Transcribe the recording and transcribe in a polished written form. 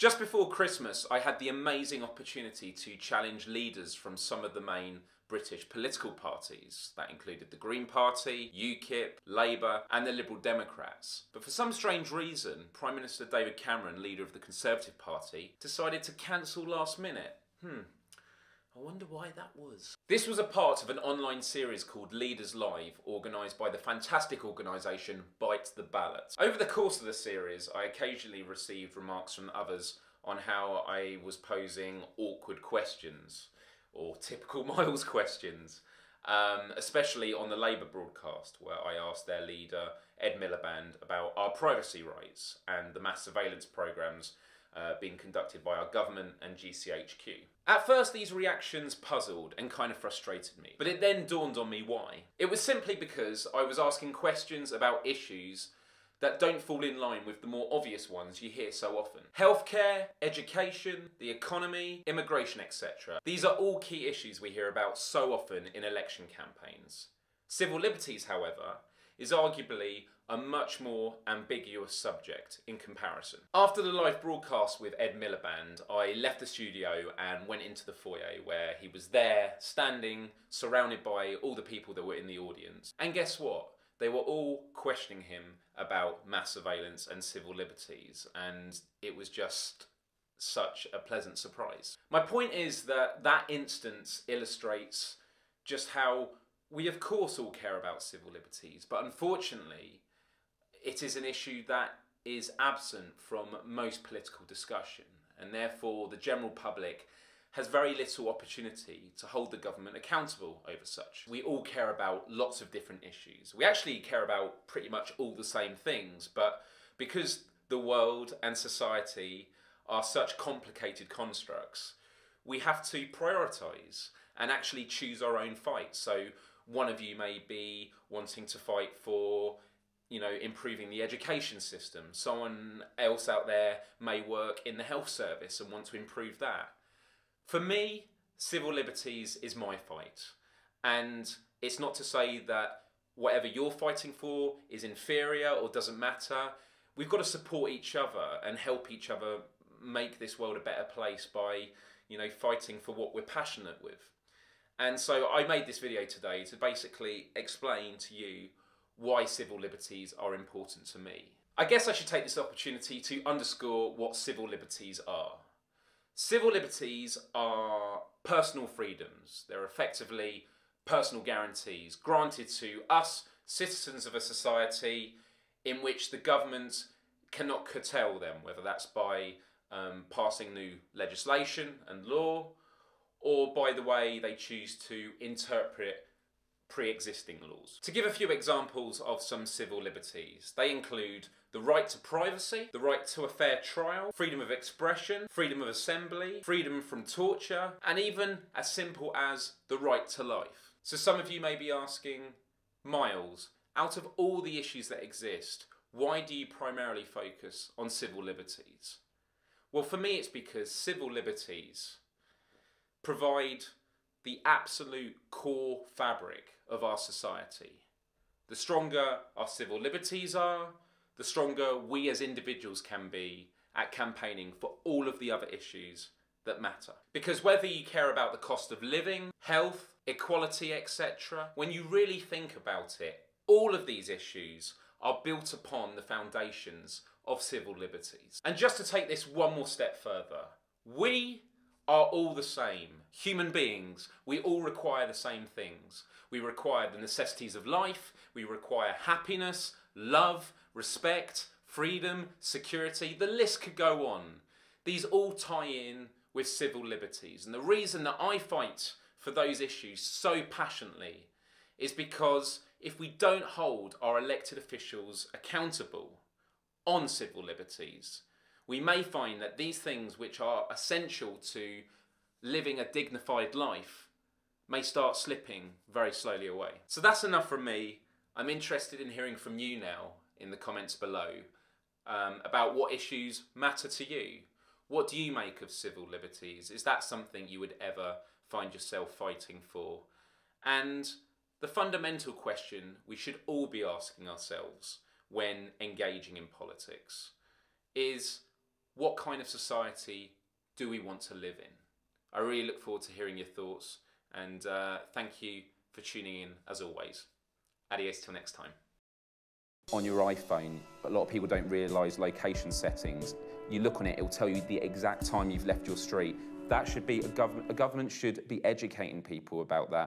Just before Christmas, I had the amazing opportunity to challenge leaders from some of the main British political parties. That included the Green Party, UKIP, Labour and the Liberal Democrats. But for some strange reason, Prime Minister David Cameron, leader of the Conservative Party, decided to cancel last minute. I wonder why that was. This was a part of an online series called Leaders Live, organised by the fantastic organisation Bite the Ballot. Over the course of the series, I occasionally received remarks from others on how I was posing awkward questions, or typical Miles questions, especially on the Labour broadcast, where I asked their leader, Ed Miliband, about our privacy rights and the mass surveillance programmes being conducted by our government and GCHQ. At first, these reactions puzzled and kind of frustrated me, but it then dawned on me why. It was simply because I was asking questions about issues that don't fall in line with the more obvious ones you hear so often. Healthcare, education, the economy, immigration, etc. These are all key issues we hear about so often in election campaigns. Civil liberties, however, is arguably a much more ambiguous subject in comparison. After the live broadcast with Ed Miliband, I left the studio and went into the foyer where he was there, standing, surrounded by all the people that were in the audience. And guess what? They were all questioning him about mass surveillance and civil liberties, and it was just such a pleasant surprise. My point is that that instance illustrates just how we of course all care about civil liberties, but unfortunately it is an issue that is absent from most political discussion, and therefore the general public has very little opportunity to hold the government accountable over such. We all care about lots of different issues. We actually care about pretty much all the same things, but because the world and society are such complicated constructs, we have to prioritise and actually choose our own fight. So one of you may be wanting to fight for, improving the education system. Someone else out there may work in the health service and want to improve that. For me, civil liberties is my fight. And it's not to say that whatever you're fighting for is inferior or doesn't matter. We've got to support each other and help each other make this world a better place by, fighting for what we're passionate with. And so I made this video today to basically explain to you why civil liberties are important to me. I guess I should take this opportunity to underscore what civil liberties are. Civil liberties are personal freedoms. They're effectively personal guarantees granted to us, citizens of a society, in which the government cannot curtail them, whether that's by passing new legislation and law, or by the way they choose to interpret pre-existing laws. To give a few examples of some civil liberties, they include the right to privacy, the right to a fair trial, freedom of expression, freedom of assembly, freedom from torture, and even as simple as the right to life. So some of you may be asking, Miles, out of all the issues that exist, why do you primarily focus on civil liberties? Well, for me it's because civil liberties provide the absolute core fabric of our society. The stronger our civil liberties are, the stronger we as individuals can be at campaigning for all of the other issues that matter. Because whether you care about the cost of living, health, equality, etc., when you really think about it, all of these issues are built upon the foundations of civil liberties. And just to take this one more step further, we are all the same. Human beings, we all require the same things. We require the necessities of life, we require happiness, love, respect, freedom, security, the list could go on. These all tie in with civil liberties. And the reason that I fight for those issues so passionately is because if we don't hold our elected officials accountable on civil liberties, we may find that these things which are essential to living a dignified life may start slipping very slowly away. So that's enough from me. I'm interested in hearing from you now in the comments below about what issues matter to you. What do you make of civil liberties? Is that something you would ever find yourself fighting for? And the fundamental question we should all be asking ourselves when engaging in politics is, What kind of society do we want to live in? I really look forward to hearing your thoughts, and thank you for tuning in as always. Adios till next time. On your iPhone, a lot of people don't realise location settings. You look on it, it will tell you the exact time you've left your street. That should be a government should be educating people about that.